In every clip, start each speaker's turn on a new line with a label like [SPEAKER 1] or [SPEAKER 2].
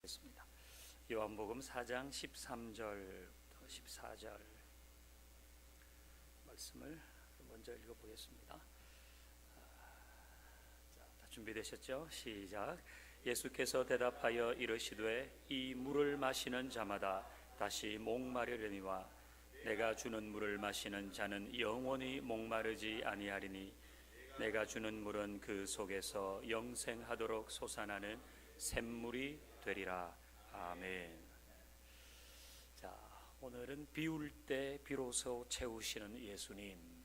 [SPEAKER 1] 겠습니다. 요한복음 4장 13절부터 14절 말씀을 먼저 읽어보겠습니다. 다 준비되셨죠? 시작. 예수께서 대답하여 이르시되 이 물을 마시는 자마다 다시 목마르려니와 내가 주는 물을 마시는 자는 영원히 목마르지 아니하리니 내가 주는 물은 그 속에서 영생하도록 솟아나는 샘물이 되리라. 아멘. 자, 오늘은 비울 때 비로소 채우시는 예수님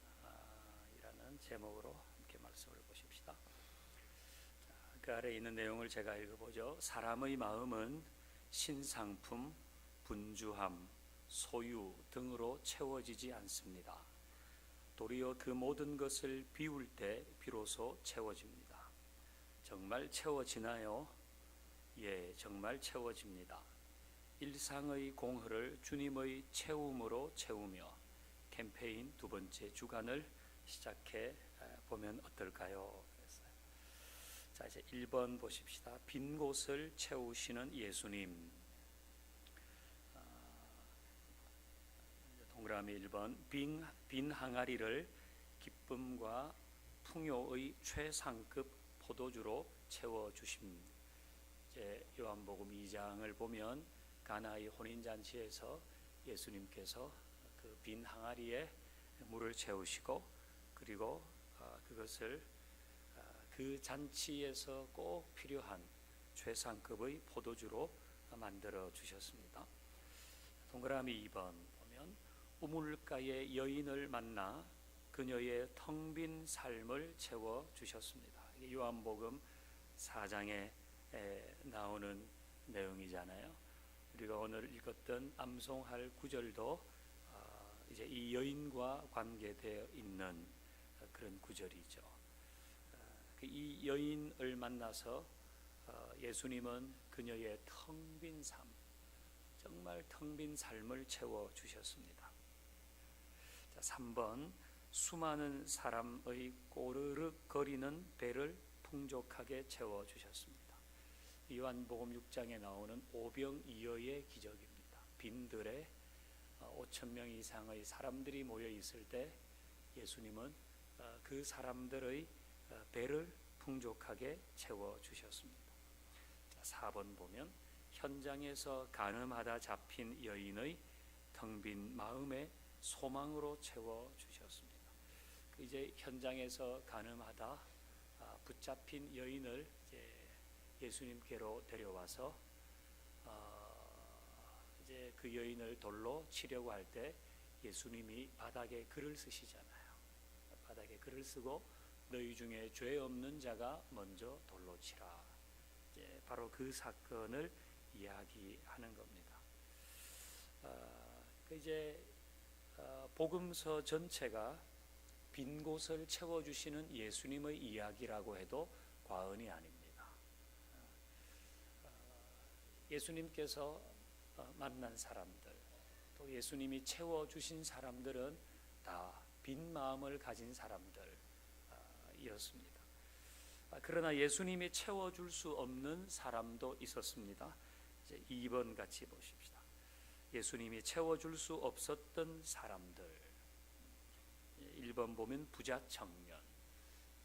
[SPEAKER 1] 이라는 제목으로 함께 말씀을 보십시다. 그 아래 있는 내용을 제가 읽어보죠. 사람의 마음은 신상품, 분주함, 소유 등으로 채워지지 않습니다. 도리어 그 모든 것을 비울 때 비로소 채워집니다. 정말 채워지나요? 예, 정말 채워집니다. 일상의 공허를 주님의 채움으로 채우며 캠페인 두 번째 주간을 시작해 보면 어떨까요? 그랬어요. 자, 이제 1번 보십시다. 빈 곳을 채우시는 예수님. 동그라미 1번. 빈 항아리를 기쁨과 풍요의 최상급 포도주로 채워주십니다. 요한복음 2장을 보면 가나의 혼인잔치에서 예수님께서 그 빈 항아리에 물을 채우시고 그리고 그것을 그 잔치에서 꼭 필요한 최상급의 포도주로 만들어 주셨습니다. 동그라미 2번 보면 우물가의 여인을 만나 그녀의 텅 빈 삶을 채워 주셨습니다. 요한복음 4장에 나오는 내용이잖아요. 우리가 오늘 읽었던 암송할 구절도 이제 이 여인과 관계되어 있는 그런 구절이죠. 이 여인을 만나서 예수님은 그녀의 텅 빈 삶, 정말 텅 빈 삶을 채워 주셨습니다. 자, 3번. 수많은 사람의 꼬르륵거리는 배를 풍족하게 채워 주셨습니다. 요한복음 6장에 나오는 오병이어의 기적입니다. 빈들에 5천 명 이상의 사람들이 모여 있을 때 예수님은 그 사람들의 배를 풍족하게 채워 주셨습니다. 4번 보면 현장에서 간음하다 잡힌 여인의 텅 빈 마음에 소망으로 채워 주셨습니다. 이제 현장에서 간음하다 붙잡힌 여인을 예수님께로 데려와서 이제 그 여인을 돌로 치려고 할 때 예수님이 바닥에 글을 쓰시잖아요. 바닥에 글을 쓰고 너희 중에 죄 없는 자가 먼저 돌로 치라. 이제 바로 그 사건을 이야기하는 겁니다. 이제 복음서 전체가 빈 곳을 채워주시는 예수님의 이야기라고 해도 과언이 아닙니다. 예수님께서 만난 사람들, 또 예수님이 채워주신 사람들은 다 빈 마음을 가진 사람들이었습니다. 그러나 예수님이 채워줄 수 없는 사람도 있었습니다. 이제 2번 같이 보십시다. 예수님이 채워줄 수 없었던 사람들. 1번 보면 부자 청년.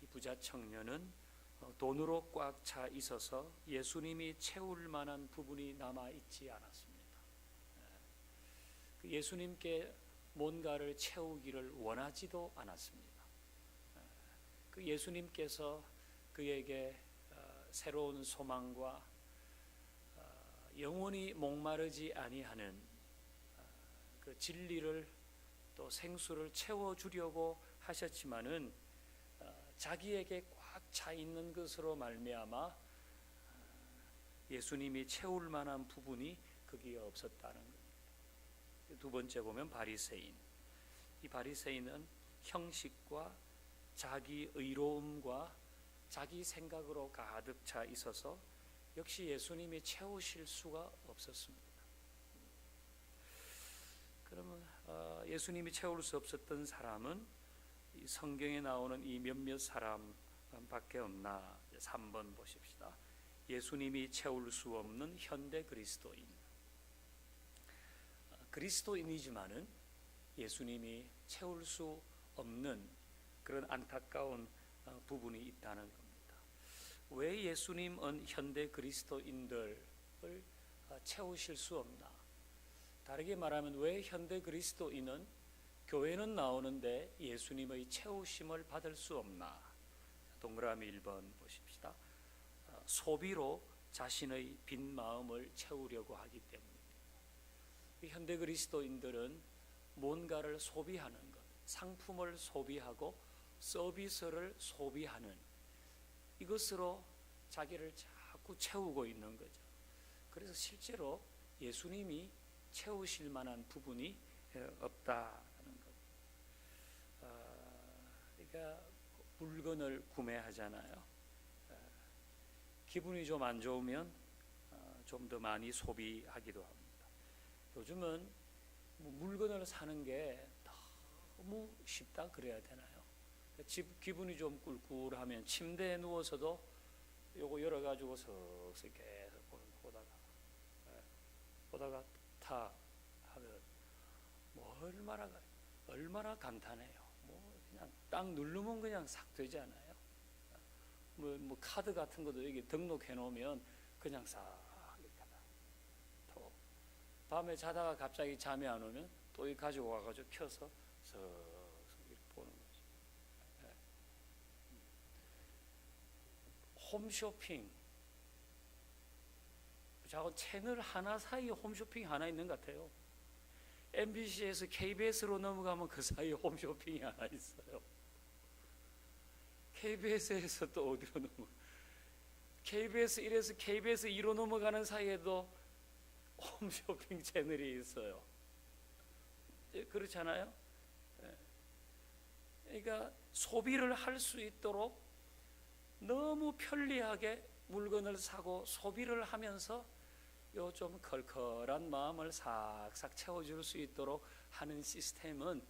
[SPEAKER 1] 이 부자 청년은 돈으로 꽉 차 있어서 예수님이 채울 만한 부분이 남아 있지 않았습니다. 예수님께 뭔가를 채우기를 원하지도 않았습니다. 그 예수님께서 그에게 새로운 소망과 영원히 목마르지 아니하는 그 진리를 또 생수를 채워주려고 하셨지만은 자기에게 꽉 차 있는 것으로 말미암아 예수님이 채울 만한 부분이 거기에 없었다는 겁니다. 두 번째 보면 바리새인. 이 바리새인은 형식과 자기 의로움과 자기 생각으로 가득 차 있어서 역시 예수님이 채우실 수가 없었습니다. 그러면 예수님이 채울 수 없었던 사람은 이 성경에 나오는 이 몇몇 사람밖에 없나? 3번 보십시다. 예수님이 채울 수 없는 현대 그리스도인이지만은 예수님이 채울 수 없는 그런 안타까운 부분이 있다는 겁니다. 왜 예수님은 현대 그리스도인들을 채우실 수 없나? 다르게 말하면 왜 현대 그리스도인은 교회는 나오는데 예수님의 채우심을 받을 수 없나? 동그라미 1번 보십시다. 소비로 자신의 빈 마음을 채우려고 하기 때문입니다. 현대 그리스도인들은 뭔가를 소비하는 것, 상품을 소비하고 서비스를 소비하는 이것으로 자기를 자꾸 채우고 있는 거죠. 그래서 실제로 예수님이 채우실 만한 부분이 없다는 것. 그러니까 물건을 구매하잖아요. 기분이 좀 안 좋으면 좀 더 많이 소비하기도 합니다. 요즘은 물건을 사는 게 너무 쉽다 그래야 되나요? 기분이 좀 꿀꿀하면 침대에 누워서도 요거 열어가지고 슥슥 계속 보다가 타 하면 뭐 얼마나 간단해요. 뭐 그냥 딱 누르면 그냥 싹 되잖아요. 뭐 카드 같은 것도 여기 등록해 놓으면 그냥 싹 이렇게 또 밤에 자다가 갑자기 잠이 안 오면 또 이 가지고 와가지고 켜서 슥슥 이렇게 보는 거죠. 홈쇼핑, 작은 채널 하나 사이에 홈쇼핑이 하나 있는 것 같아요. MBC에서 KBS로 넘어가면 그 사이에 홈쇼핑이 하나 있어요. KBS에서 또 어디로 KBS 1에서 KBS 2로 넘어가는 사이에도 홈쇼핑 채널이 있어요. 그렇잖아요. 그러니까 소비를 할 수 있도록 너무 편리하게 물건을 사고 소비를 하면서 요 좀 컬컬한 마음을 싹싹 채워줄 수 있도록 하는 시스템은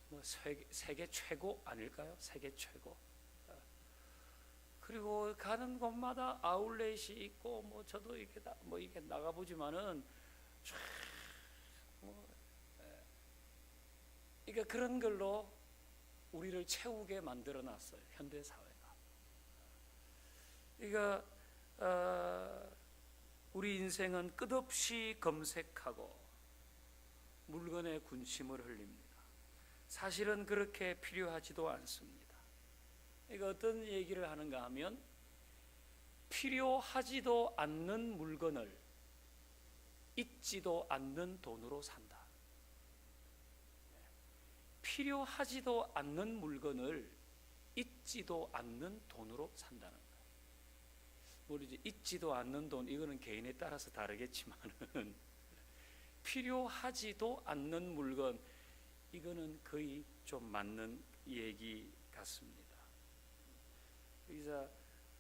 [SPEAKER 1] 뭐 세계 최고 아닐까요? 세계 최고. 그리고 가는 곳마다 아울렛이 있고 뭐 저도 이렇게 이게 나가보지만은 그러니까 그런 걸로 우리를 채우게 만들어 놨어요. 현대 사회가. 그러니까 우리 인생은 끝없이 검색하고 물건에 군침을 흘립니다. 사실은 그렇게 필요하지도 않습니다. 그러니까 어떤 얘기를 하는가 하면 필요하지도 않는 물건을 있지도 않는 돈으로 산다. 필요하지도 않는 물건을 있지도 않는 돈으로 산다는 거예요. 모르지 있지도 않는 돈 이거는 개인에 따라서 다르겠지만은 필요하지도 않는 물건 이거는 거의 좀 맞는 얘기 같습니다. 그래서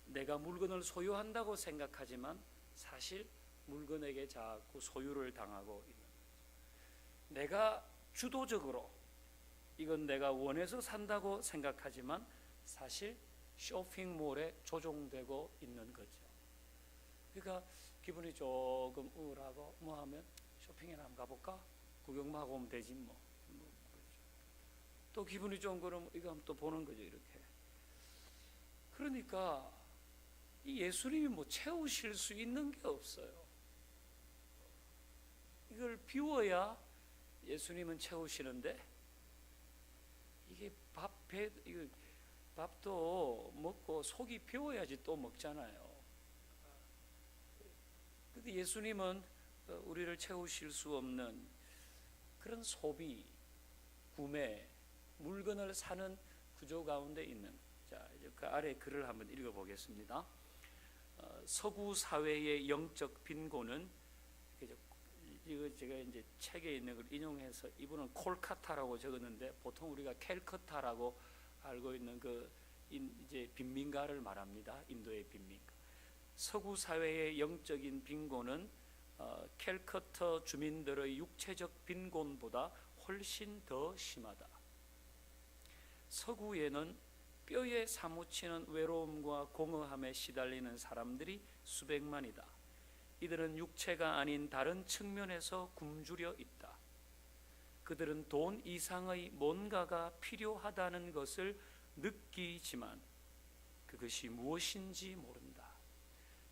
[SPEAKER 1] 내가 물건을 소유한다고 생각하지만 사실 물건에게 자꾸 소유를 당하고 있는 거죠. 내가 주도적으로 이건 내가 원해서 산다고 생각하지만 사실 쇼핑몰에 조종되고 있는 거죠. 그러니까 기분이 조금 우울하고 뭐 하면 쇼핑이나 한번 가볼까? 구경만 하고 오면 되지 뭐. 그렇죠. 또 기분이 좀 그러면 이거 한번 또 보는 거죠 이렇게. 그러니까 이 예수님이 뭐 채우실 수 있는 게 없어요. 이걸 비워야 예수님은 채우시는데 이게 밥도 먹고 속이 비워야지 또 먹잖아요. 근데 예수님은 우리를 채우실 수 없는 그런 소비, 구매, 물건을 사는 구조 가운데 있는. 자, 이제 그 아래 글을 한번 읽어보겠습니다. 서구 사회의 영적 빈곤은 이거 제가 이제 책에 있는 걸 인용해서 이분은 콜카타라고 적었는데 보통 우리가 캘커타라고 알고 있는 그 이제 빈민가를 말합니다. 인도의 빈민가. 서구 사회의 영적인 빈곤은 캘커타 주민들의 육체적 빈곤보다 훨씬 더 심하다. 서구에는 뼈에 사무치는 외로움과 공허함에 시달리는 사람들이 수백만이다. 이들은 육체가 아닌 다른 측면에서 굶주려 있다. 그들은 돈 이상의 뭔가가 필요하다는 것을 느끼지만 그것이 무엇인지 모른다.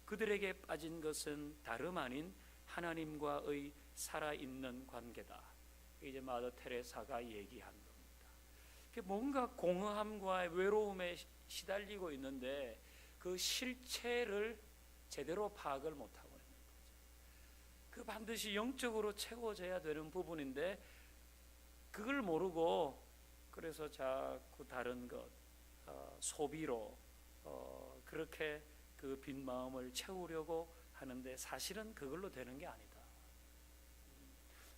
[SPEAKER 1] 그들에게 빠진 것은 다름 아닌 하나님과의 살아있는 관계다. 이제 마더 테레사가 얘기한 겁니다. 뭔가 공허함과 외로움에 시달리고 있는데 그 실체를 제대로 파악을 못하고 있는 거죠. 그 반드시 영적으로 채워져야 되는 부분인데 그걸 모르고 그래서 자꾸 다른 것 소비로 그렇게 그 빈 마음을 채우려고 하는데 사실은 그걸로 되는 게 아니다.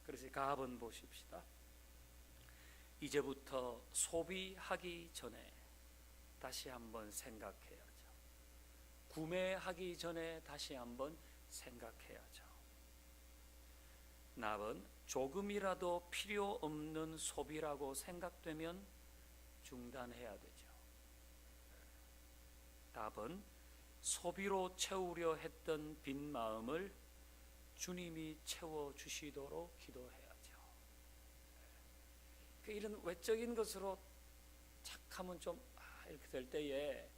[SPEAKER 1] 그래서 가번 보십시다. 이제부터 소비하기 전에 다시 한번 생각해야죠. 구매하기 전에 다시 한번 생각해야죠. 답은 조금이라도 필요 없는 소비라고 생각되면 중단해야 되죠. 답은 소비로 채우려 했던 빈 마음을 주님이 채워주시도록 기도해야죠. 이런 외적인 것으로 착하면 좀 이렇게 될 때에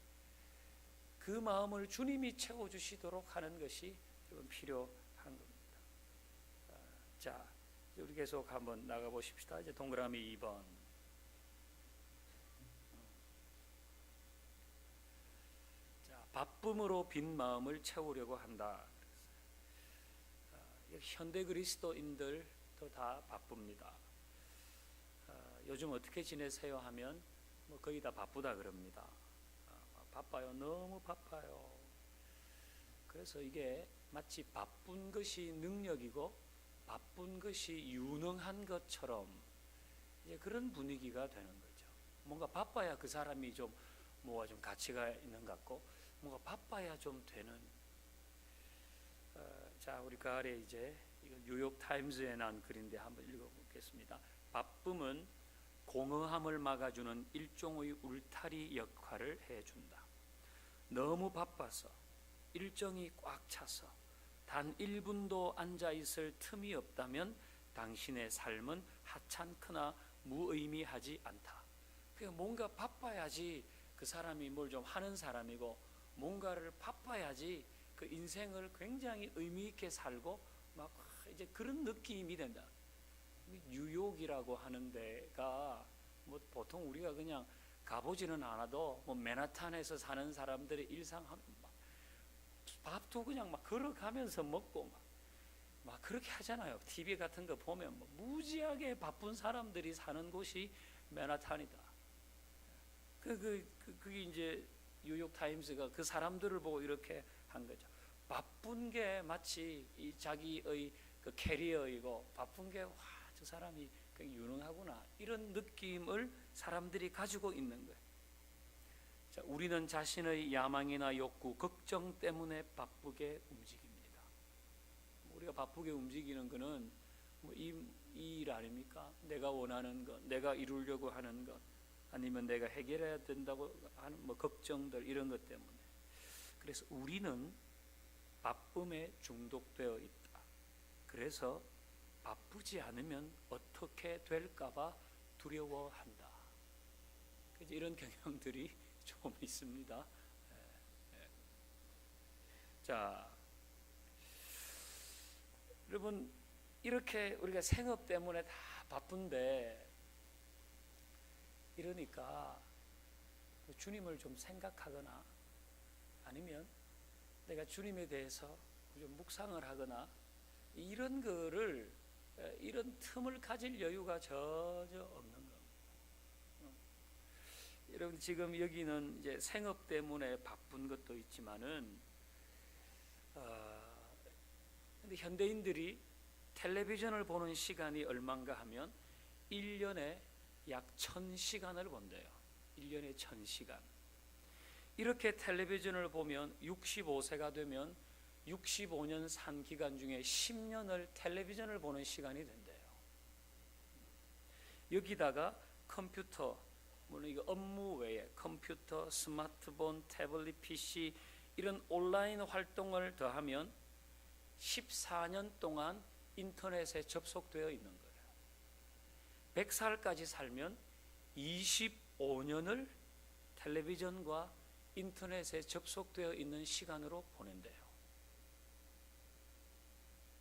[SPEAKER 1] 그 마음을 주님이 채워주시도록 하는 것이 필요한 겁니다. 자, 우리 계속 한번 나가 보십시다. 이제 동그라미 2번. 자, 바쁨으로 빈 마음을 채우려고 한다. 현대 그리스도인들도 다 바쁩니다. 요즘 어떻게 지내세요 하면 거의 다 바쁘다 그럽니다. 바빠요. 너무 바빠요. 그래서 이게 마치 바쁜 것이 능력이고 바쁜 것이 유능한 것처럼 이제 그런 분위기가 되는 거죠. 뭔가 바빠야 그 사람이 좀 뭐가 좀 가치가 있는 것 같고 뭔가 바빠야 좀 되는. 자, 우리 가을에 이제 이건 뉴욕 타임즈에 난 글인데 한번 읽어보겠습니다. 바쁨은 공허함을 막아주는 일종의 울타리 역할을 해준다. 너무 바빠서 일정이 꽉 차서 단 1분도 앉아있을 틈이 없다면 당신의 삶은 하찮거나 무의미하지 않다. 그러니까 뭔가 바빠야지 그 사람이 뭘 좀 하는 사람이고 뭔가를 바빠야지 그 인생을 굉장히 의미 있게 살고 막 이제 그런 느낌이 된다. 뉴욕이라고 하는 데가 뭐 보통 우리가 그냥 가보지는 않아도 뭐 맨하탄에서 사는 사람들의 일상하면 막 밥도 그냥 막 걸어가면서 먹고 막 그렇게 하잖아요. TV 같은 거 보면 뭐 무지하게 바쁜 사람들이 사는 곳이 맨하탄이다. 그게 이제 뉴욕 타임스가 그 사람들을 보고 이렇게 한 거죠. 바쁜 게 마치 이 자기의 그 캐리어이고 바쁜 게 와, 저 사람이 유능하구나 이런 느낌을 사람들이 가지고 있는 거예요. 자, 우리는 자신의 야망이나 욕구, 걱정 때문에 바쁘게 움직입니다. 우리가 바쁘게 움직이는 것은 뭐 이 일 아닙니까? 내가 원하는 것, 내가 이루려고 하는 것, 아니면 내가 해결해야 된다고 하는 뭐 걱정들 이런 것 때문에. 그래서 우리는 바쁨에 중독되어 있다. 그래서 바쁘지 않으면 어떻게 될까봐 두려워한다. 이런 경향들이 좀 있습니다. 자, 여러분 이렇게 우리가 생업 때문에 다 바쁜데 이러니까 주님을 좀 생각하거나 아니면 내가 주님에 대해서 좀 묵상을 하거나 이런 거를 이런 틈을 가질 여유가 전혀 없는 겁니다. 여러분 지금 여기는 이제 생업 때문에 바쁜 것도 있지만은 근데 현대인들이 텔레비전을 보는 시간이 얼마인가 하면 1년에 약 1000시간을 본대요. 1년에 1000시간. 이렇게 텔레비전을 보면 65세가 되면 65년 산 기간 중에 10년을 텔레비전을 보는 시간이 된대요. 여기다가 컴퓨터, 물론 이거 업무 외에 컴퓨터, 스마트폰, 태블릿, PC 이런 온라인 활동을 더하면 14년 동안 인터넷에 접속되어 있는 거예요. 100살까지 살면 25년을 텔레비전과 인터넷에 접속되어 있는 시간으로 보낸대요.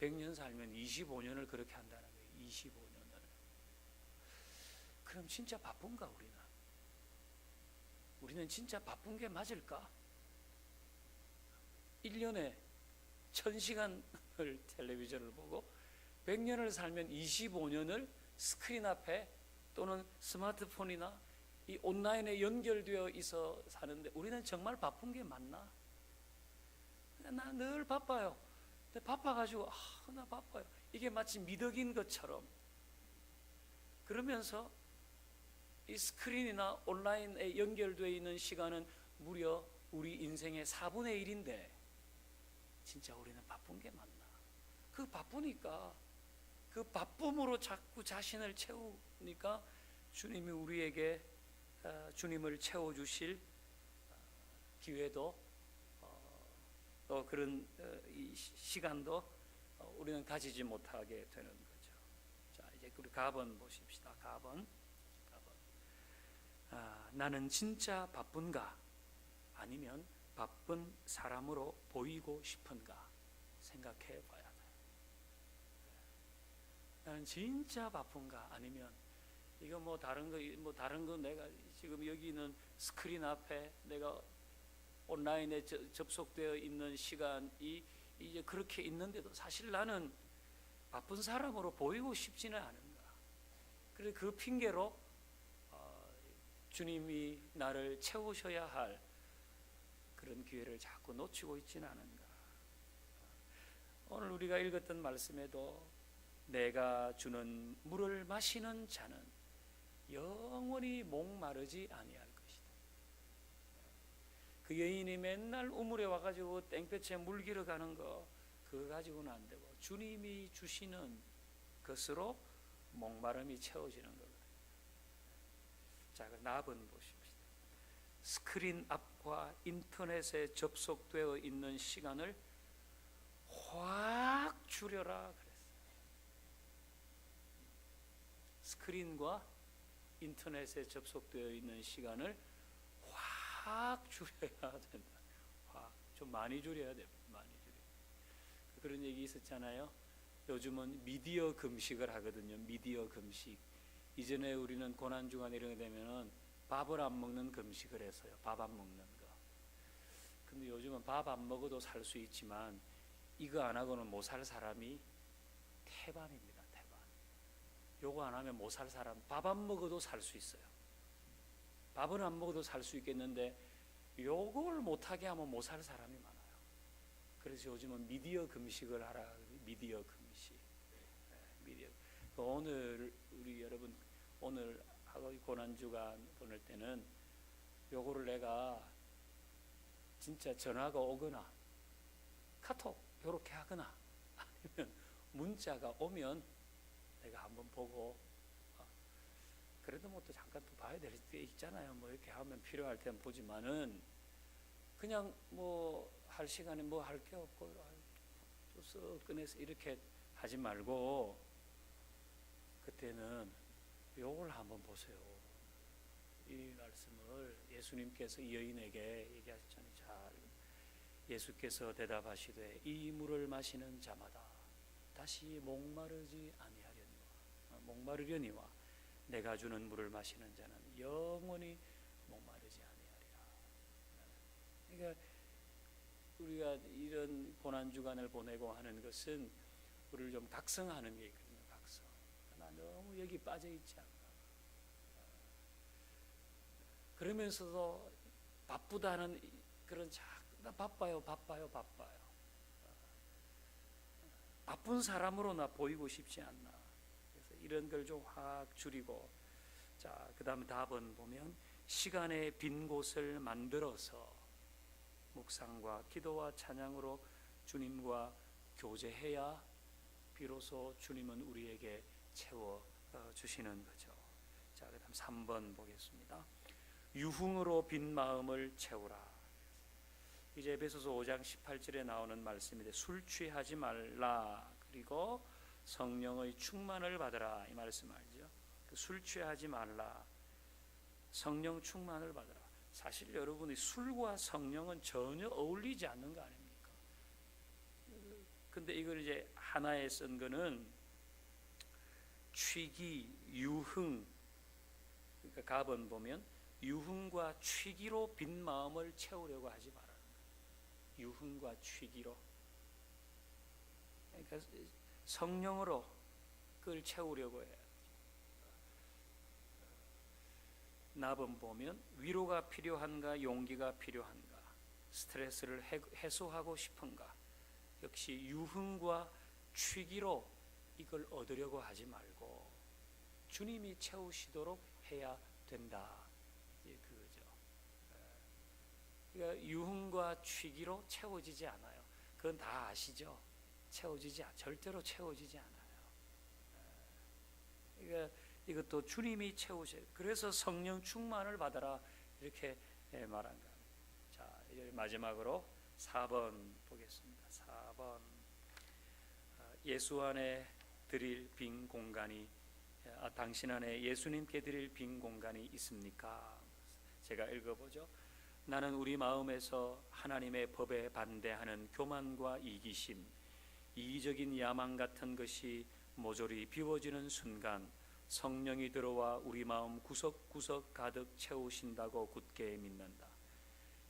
[SPEAKER 1] 100년 살면 25년을 그렇게 한다는 거예요. 25년을. 그럼 진짜 바쁜가 우리는? 우리는 진짜 바쁜 게 맞을까? 1년에 1000시간을 텔레비전을 보고 100년을 살면 25년을 스크린 앞에 또는 스마트폰이나 이 온라인에 연결되어 있어 사는데 우리는 정말 바쁜 게 맞나? 나 늘 바빠요. 근데 바빠가지고 나 바빠요. 이게 마치 미덕인 것처럼 그러면서 이 스크린이나 온라인에 연결되어 있는 시간은 무려 우리 인생의 4분의 1인데 진짜 우리는 바쁜 게 맞나? 그 바쁘니까 그 바쁨으로 자꾸 자신을 채우니까 주님이 우리에게 주님을 채워주실 기회도 또 그런 이 시간도 우리는 가지지 못하게 되는 거죠. 자, 이제 우리 가번 보십시다. 가번. 나는 진짜 바쁜가? 아니면 바쁜 사람으로 보이고 싶은가? 생각해 봐야 돼. 나는 진짜 바쁜가? 아니면 이거 뭐 다른 거 내가 지금 여기 있는 스크린 앞에 내가 온라인에 접속되어 있는 시간이 이제 그렇게 있는데도 사실 나는 바쁜 사람으로 보이고 싶지는 않은가? 그래서 그 핑계로 주님이 나를 채우셔야 할 그런 기회를 자꾸 놓치고 있지는 않은가? 오늘 우리가 읽었던 말씀에도 내가 주는 물을 마시는 자는 영원히 목마르지 아니할 것이다. 그 여인이 맨날 우물에 와가지고 땡볕에 물 길어 가는 거 그거 가지고는 안 되고 주님이 주시는 것으로 목마름이 채워지는 거거든요. 자, 나번 보십시다. 스크린 앞과 인터넷에 접속되어 있는 시간을 확 줄여라 그랬어요. 스크린과 인터넷에 접속되어 있는 시간을 확 줄여야 된다. 확 좀 많이 줄여야 돼. 많이 줄여. 그런 얘기 있었잖아요. 요즘은 미디어 금식을 하거든요. 미디어 금식. 이전에 우리는 고난 주간 이런 게 되면은 밥을 안 먹는 금식을 했어요. 밥 안 먹는 거. 근데 요즘은 밥 안 먹어도 살 수 있지만 이거 안 하고는 못 살 사람이 태반입니다. 태반. 요거 안 하면 못 살 사람, 밥 안 먹어도 살 수 있어요. 밥은 안 먹어도 살 수 있겠는데 요걸 못하게 하면 못 살 사람이 많아요. 그래서 요즘은 미디어 금식을 하라. 미디어 금식. 미디어. 오늘 우리 여러분 오늘 하고 고난주간 보낼 때는 요거를 내가 진짜 전화가 오거나 카톡 요렇게 하거나 아니면 문자가 오면 내가 한번 보고 그래도 뭐 또 잠깐 또 봐야 될 때 있잖아요. 뭐 이렇게 하면 필요할 때는 보지만은 그냥 뭐 할 시간에 뭐 할 게 없고 쓱 꺼내서 이렇게 하지 말고 그때는 요걸 한번 보세요. 이 말씀을 예수님께서 이 여인에게 얘기하셨잖아요. 자, 예수께서 대답하시되 이 물을 마시는 자마다 다시 목마르지 목마르려니와 내가 주는 물을 마시는 자는 영원히 목마르지 아니하리라. 그러니까 우리가 이런 고난 주간을 보내고 하는 것은 우리를 좀 각성하는 게 있거든요. 각성. 나 너무 여기 빠져 있지 않나. 그러면서도 바쁘다는 그런 나 바빠요. 바쁜 사람으로 나 보이고 싶지 않나. 그래서 이런 걸 좀 확 줄이고, 자, 그다음 답은 보면 시간의 빈 곳을 만들어서 묵상과 기도와 찬양으로 주님과 교제해야 비로소 주님은 우리에게 채워 주시는 거죠. 자, 그다음 3번 보겠습니다. 유흥으로 빈 마음을 채우라. 이제 에베소서 5장 18절에 나오는 말씀인데 술 취하지 말라. 그리고 성령의 충만을 받으라. 이 말씀 알죠? 술 취하지 말라. 성령 충만을 받으라. 사실 여러분이 술과 성령은 전혀 어울리지 않는 거 아닙니까? 근데 이걸 이제 하나에 쓴 거는 취기, 유흥. 그러니까 갑은 보면 유흥과 취기로 빈 마음을 채우려고 하지 말아라. 유흥과 취기로. 그러니까 성령으로 그걸 채우려고 해요. 납은 보면 위로가 필요한가, 용기가 필요한가, 스트레스를 해소하고 싶은가. 역시 유흥과 취기로 이걸 얻으려고 하지 말고 주님이 채우시도록 해야 된다. 이게 그거죠. 그러니까 유흥과 취기로 채워지지 않아요. 그건 다 아시죠? 절대로 채워지지 않아요. 그러니까 이것도 주님이 채우셔요. 그래서 성령 충만을 받아라 이렇게 말한 거. 자, 이제 마지막으로 4번 보겠습니다. 4번 예수 안에 드릴 빈 공간이 당신 안에 예수님께 드릴 빈 공간이 있습니까? 제가 읽어보죠. 나는 우리 마음에서 하나님의 법에 반대하는 교만과 이기심, 이기적인 야망 같은 것이 모조리 비워지는 순간 성령이 들어와 우리 마음 구석구석 가득 채우신다고 굳게 믿는다.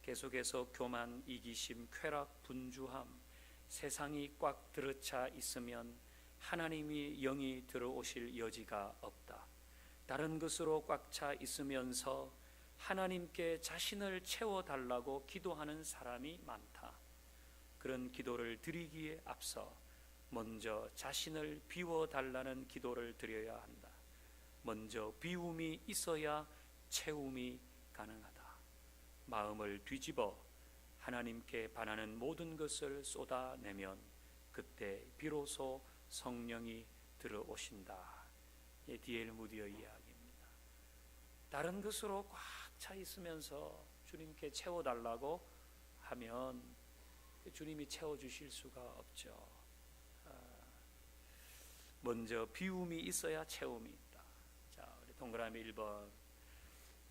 [SPEAKER 1] 계속해서 교만, 이기심, 쾌락, 분주함, 세상이 꽉 들어차 있으면 하나님이 영이 들어오실 여지가 없다. 다른 것으로 꽉 차 있으면서 하나님께 자신을 채워달라고 기도하는 사람이 많다. 그런 기도를 드리기에 앞서 먼저 자신을 비워달라는 기도를 드려야 한다. 먼저 비움이 있어야 채움이 가능하다. 마음을 뒤집어 하나님께 반하는 모든 것을 쏟아내면 그때 비로소 성령이 들어오신다. D.L. 무디의 이야기입니다. 다른 것으로 꽉 차 있으면서 주님께 채워달라고 하면 주님이 채워주실 수가 없죠. 먼저 비움이 있어야 채움이 있다. 자, 우리 동그라미 1번.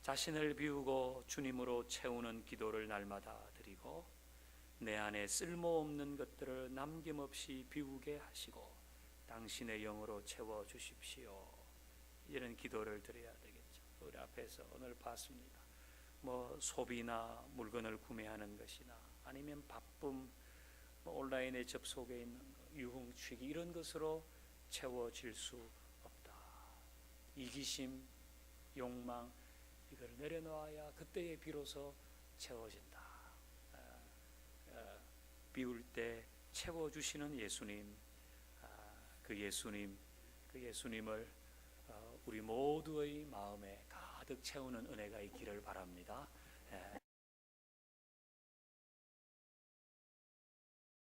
[SPEAKER 1] 자신을 비우고 주님으로 채우는 기도를 날마다 드리고 내 안에 쓸모없는 것들을 남김없이 비우게 하시고 당신의 영으로 채워주십시오. 이런 기도를 드려야 되겠죠. 우리 앞에서 오늘 봤습니다. 뭐 소비나 물건을 구매하는 것이나 아니면 바쁨, 온라인에 접속해 있는 거, 유흥, 취기 이런 것으로 채워질 수 없다. 이기심, 욕망 이걸 내려놓아야 그때에 비로소 채워진다. 비울 때 채워주시는 예수님, 그 예수님을 우리 모두의 마음에 가득 채우는 은혜가 있기를 바랍니다.